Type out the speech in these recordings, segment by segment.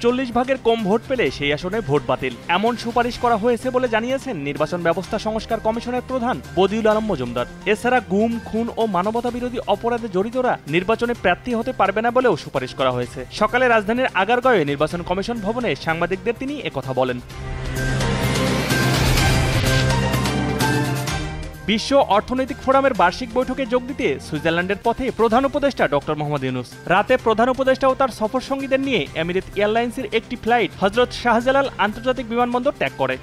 40 ভাগের কম ভোট পেলে সেই আসনে ভোট বাতিল এমন সুপারিশ করা হয়েছে বলে জানিয়েছেন নির্বাচন ব্যবস্থা সংস্কার কমিশনের প্রধান বদিউল আলম মজুমদার। এছাড়া গুম, খুন ও মানবতা বিরোধী অপরাধে জড়িতরা নির্বাচনে প্রার্থী হতে পারবে না বলেও সুপারিশ করা হয়েছে। সকালে রাজধানীর আগারগাঁওয়ে নির্বাচন কমিশন ভবনে সাংবাদিকদের তিনি একথা বলেন। বিশ্ব অর্থনৈতিক ফোরামের বার্ষিক বৈঠকে যোগ দিতে সুইজারল্যান্ডের পথে প্রধান উপদেষ্টা ডক্টর মোহাম্মদ ইউনূস। রাতে প্রধান উপদেষ্টা ও তার সফর সঙ্গীদের নিয়ে এমিরেট এয়ারলাইন্সের একটি ফ্লাইট হজরত শাহজালাল আন্তর্জাতিক বিমানবন্দর ত্যাগ করে।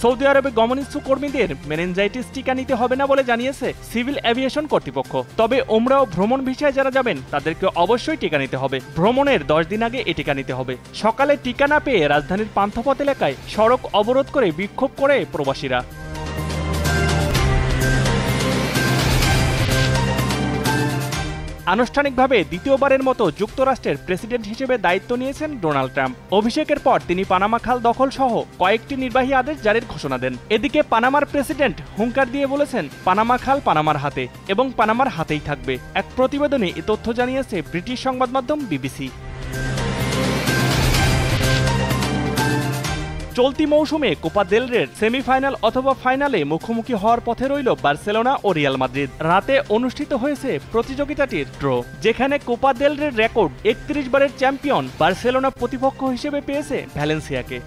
সৌদি আরবে গমনিচ্ছুক কর্মীদের মেনিনজাইটিস টিকা নিতে হবে না বলে জানিয়েছে সিভিল এভিয়েশন কর্তৃপক্ষ। তবে ওমরা ও ভ্রমণ ভিসায় যারা যাবেন তাদেরকে অবশ্যই টিকা নিতে হবে। ভ্রমণের 10 দিন আগে এই টিকা নিতে হবে। সকালে টিকা না পেয়ে রাজধানীর পান্থপথ এলাকায় সড়ক অবরোধ করে বিক্ষোভ করে প্রবাসীরা। আনুষ্ঠানিকভাবে দ্বিতীয়বারের মতো যুক্তরাষ্ট্রের প্রেসিডেন্ট হিসেবে দায়িত্ব নিয়েছেন ডোনাল্ড ট্রাম্প। অভিষেকের পর তিনি পানামা খাল দখল সহ কয়েকটি নির্বাহী আদেশ জারির ঘোষণা দেন। এদিকে পানামার প্রেসিডেন্ট হুঙ্কার দিয়ে বলেছেন পানামা খাল পানামার হাতে এবং পানামার হাতেই থাকবে। এক প্রতিবেদনে এ তথ্য জানিয়েছে ব্রিটিশ সংবাদ মাধ্যম বিবিসি। চলতি মৌসুমে কোপা দেল রের সেমিফাইনাল অথবা ফাইনালে মুখোমুখি হওয়ার পথে রইল বার্সেলোনা ও রিয়াল মাদ্রিদ। রাতে অনুষ্ঠিত হয়েছে প্রতিযোগিতাটির ড্র, যেখানে কোপা দেল রের রেকর্ড 31 বারের চ্যাম্পিয়ন বার্সেলোনা প্রতিপক্ষ হিসেবে পেয়েছে ভ্যালেন্সিয়াকে।